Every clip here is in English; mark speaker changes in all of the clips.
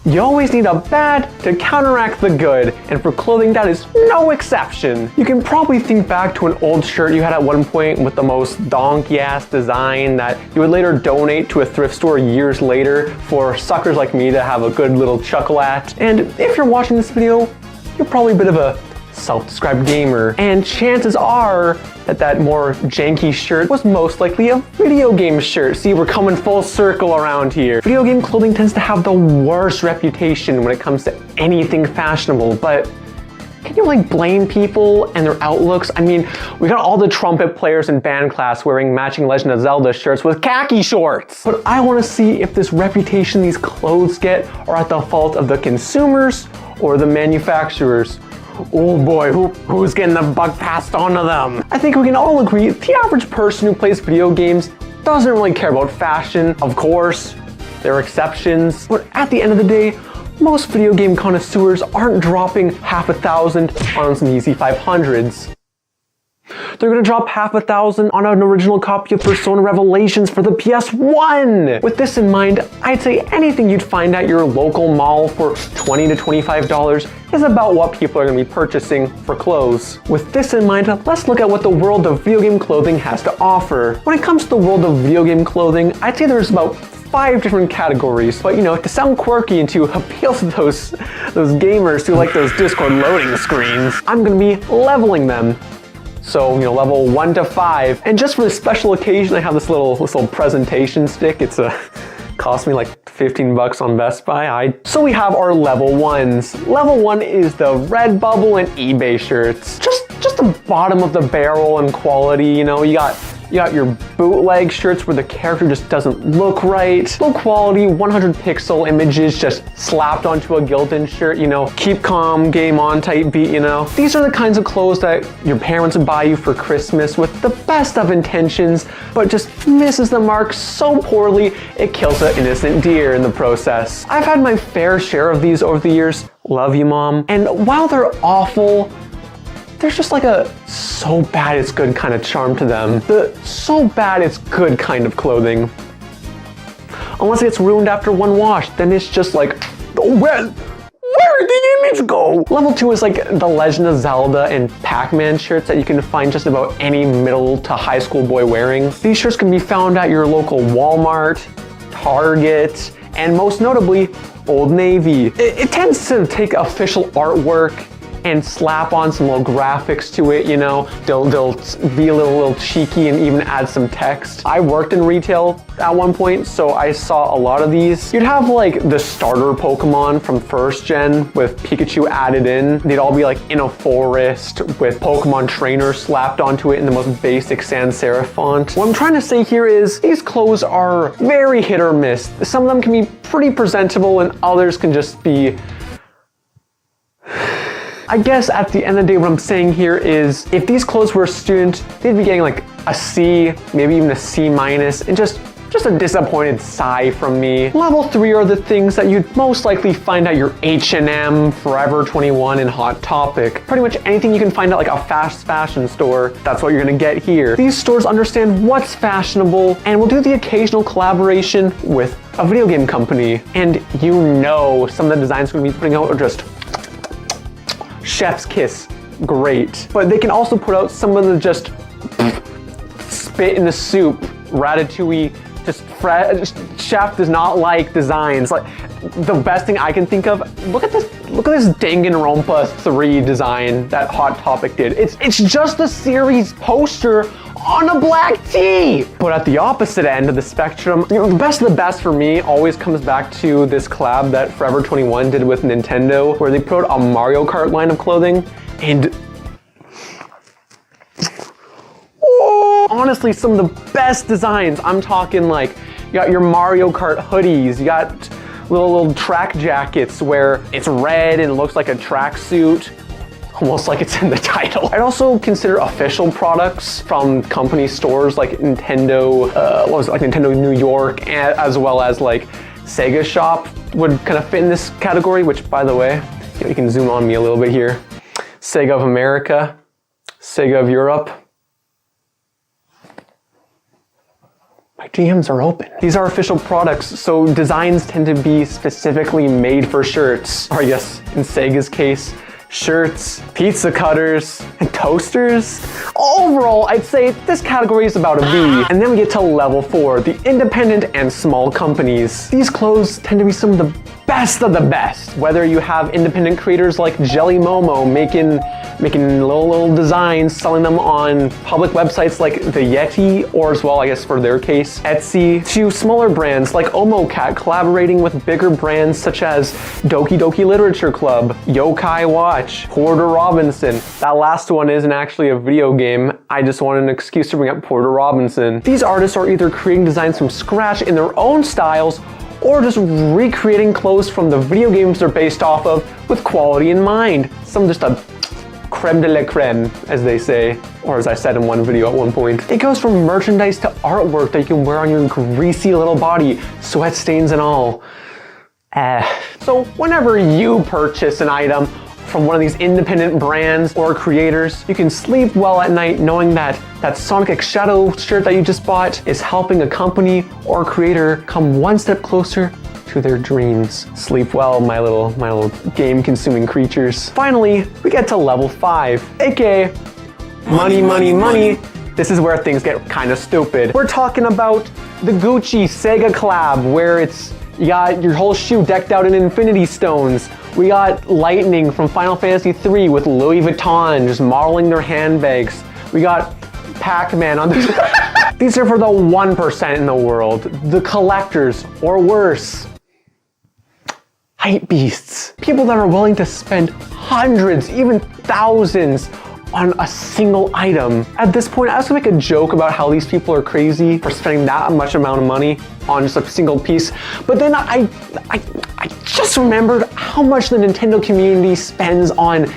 Speaker 1: You always need a bad to counteract the good, and for clothing that is no exception. You can probably think back to an old shirt you had at one point with the most donkey-ass design that you would later donate to a thrift store years later for suckers like me to have a good little chuckle at. And if you're watching this video, you're probably a bit of a self-described gamer, and chances are that more janky shirt was most likely a video game shirt. See, we're coming full circle around here. Video game clothing tends to have the worst reputation when it comes to anything fashionable, but can you like blame people and their outlooks? I mean, we got all the trumpet players in band class wearing matching Legend of Zelda shirts with khaki shorts. But I want to see if this reputation these clothes get are at the fault of the consumers or the manufacturers. Oh boy, who's getting the buck passed on to them? I think we can all agree the average person who plays video games doesn't really care about fashion. Of course, there are exceptions, but at the end of the day, most video game connoisseurs aren't dropping half $1,000 on some easy 500s. They're gonna drop half $1,000 on an original copy of Persona Revelations for the PS1! With this in mind, I'd say anything you'd find at your local mall for $20 to $25 is about what people are gonna be purchasing for clothes. With this in mind, let's look at what the world of video game clothing has to offer. When it comes to the world of video game clothing, I'd say there's about 5 different categories, but you know, to sound quirky and to appeal to those gamers who like those Discord loading screens, I'm gonna be leveling them. So, you know, level 1 to 5. And just for this special occasion, I have this little presentation stick. It's cost me like 15 bucks on Best Buy. So we have our level 1s. Level 1 is the Redbubble and eBay shirts. Just the bottom of the barrel in quality, you know, you got your bootleg shirts where the character just doesn't look right. Low quality, 100 pixel images just slapped onto a Gildan shirt, you know, keep calm, game on type beat, you know. These are the kinds of clothes that your parents would buy you for Christmas with the best of intentions, but just misses the mark so poorly, it kills an innocent deer in the process. I've had my fair share of these over the years. Love you, Mom. And while they're awful, there's just like a so bad it's good kind of charm to them. The so bad it's good kind of clothing. Unless it gets ruined after one wash, then it's just like, where did the image go? Level 2 is like the Legend of Zelda and Pac-Man shirts that you can find just about any middle to high school boy wearing. These shirts can be found at your local Walmart, Target, and most notably, Old Navy. It tends to take official artwork and slap on some little graphics to it, you know. They'll be a little cheeky and even add some text. I worked in retail at one point, so I saw a lot of these. You'd have like the starter Pokemon from first gen with Pikachu added in. They'd all be like in a forest with Pokemon trainer slapped onto it in the most basic sans serif font. What I'm trying to say here is these clothes are very hit or miss. Some of them can be pretty presentable and others can just be, I guess at the end of the day, what I'm saying here is if these clothes were a student, they'd be getting like a C, maybe even a C minus, and just a disappointed sigh from me. Level 3 are the things that you'd most likely find at your H&M, Forever 21, and Hot Topic. Pretty much anything you can find at like a fast fashion store, that's what you're gonna get here. These stores understand what's fashionable and will do the occasional collaboration with a video game company. And you know some of the designs we're gonna be putting out are just chef's kiss, great. But they can also put out some of the just spit in the soup, ratatouille, just chef does not like designs. Like the best thing I can think of, look at this Danganronpa 3 design that Hot Topic did. It's just a series poster on a black tee. But at the opposite end of the spectrum, you know, the best of the best for me always comes back to this collab that Forever 21 did with Nintendo, where they put out a Mario Kart line of clothing, and honestly, some of the best designs. I'm talking like, you got your Mario Kart hoodies, you got little track jackets where it's red and it looks like a tracksuit, almost like it's in the title. I'd also consider official products from company stores like Nintendo, Nintendo New York, as well as like Sega Shop would kind of fit in this category, which by the way, you can zoom on me a little bit here. Sega of America, Sega of Europe. My DMs are open. These are official products, so designs tend to be specifically made for shirts. Or I guess in Sega's case, shirts, pizza cutters, and toasters. Overall, I'd say this category is about a B. And then we get to level 4, the independent and small companies. These clothes tend to be some of the best of the best. Whether you have independent creators like Jelly Momo making little designs, selling them on public websites like the Yeti, or as well, I guess for their case, Etsy, to smaller brands like OmoCat collaborating with bigger brands such as Doki Doki Literature Club, Yokai Watch, Porter Robinson. That last one isn't actually a video game. I just wanted an excuse to bring up Porter Robinson. These artists are either creating designs from scratch in their own styles or just recreating clothes from the video games they're based off of with quality in mind. Some just a creme de la creme, as they say, or as I said in one video at one point. It goes from merchandise to artwork that you can wear on your greasy little body, sweat stains and all. So whenever you purchase an item from one of these independent brands or creators, you can sleep well at night knowing that that Sonic X Shadow shirt that you just bought is helping a company or creator come one step closer to their dreams. Sleep well, my little game-consuming creatures. Finally, we get to level 5, aka money, money, money. This is where things get kind of stupid. We're talking about the Gucci Sega collab, where you got your whole shoe decked out in infinity stones. We got Lightning from Final Fantasy III with Louis Vuitton just modeling their handbags. We got Pac-Man on this. These are for the 1% in the world, the collectors, or worse, hype beasts. People that are willing to spend hundreds, even thousands on a single item. At this point, I was gonna make a joke about how these people are crazy for spending that much amount of money on just a single piece, but then I just remembered how much the Nintendo community spends on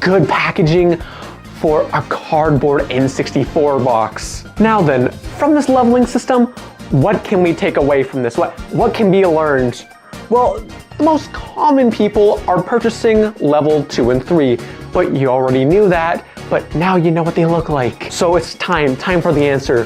Speaker 1: good packaging for a cardboard N64 box. Now then, from this leveling system, what can we take away from this? What can be learned? Well, the most common people are purchasing level 2 and 3, but you already knew that, but now you know what they look like. So it's time for the answer.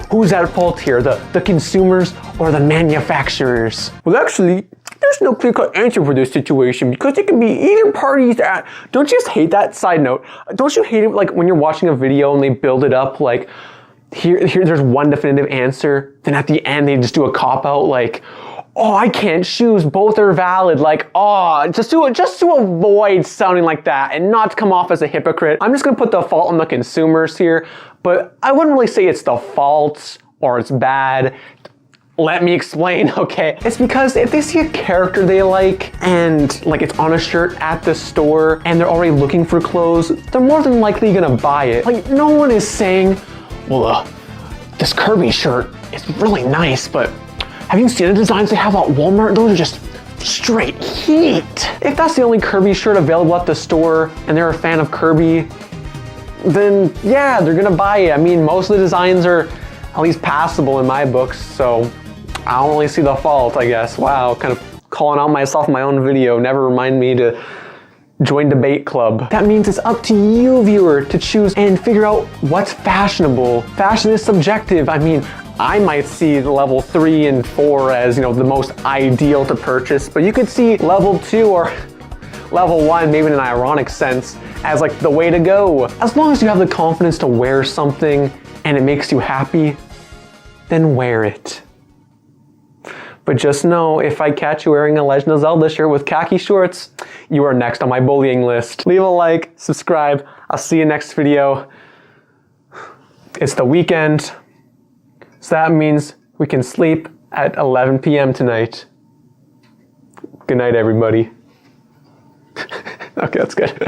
Speaker 1: Who's at fault here, the consumers or the manufacturers? Well, actually, there's no clear-cut answer for this situation because it can be either parties at. Don't you just hate that? Side note, don't you hate it like when you're watching a video and they build it up like, here there's one definitive answer, then at the end they just do a cop-out like, oh, I can't choose, both are valid, like, oh, just to avoid sounding like that and not to come off as a hypocrite. I'm just gonna put the fault on the consumers here, but I wouldn't really say it's the fault or it's bad. Let me explain, okay? It's because if they see a character they like and like it's on a shirt at the store and they're already looking for clothes, they're more than likely gonna buy it. Like, no one is saying, well, this Kirby shirt is really nice, but have you seen the designs they have at Walmart? Those are just straight heat. If that's the only Kirby shirt available at the store and they're a fan of Kirby, then yeah, they're gonna buy it. I mean, most of the designs are at least passable in my books, so I don't really see the fault, I guess. Wow, kind of calling out myself in my own video. Never remind me to join debate club. That means it's up to you, viewer, to choose and figure out what's fashionable. Fashion is subjective. I mean, I might see level 3 and 4 as, the most ideal to purchase, but you could see level 2 or level 1, maybe in an ironic sense, as like the way to go. As long as you have the confidence to wear something and it makes you happy, then wear it. But just know, if I catch you wearing a Legend of Zelda shirt with khaki shorts, you are next on my bullying list. Leave a like, subscribe, I'll see you next video. It's the weekend. So that means we can sleep at 11 p.m. tonight. Good night, everybody. Okay, that's good.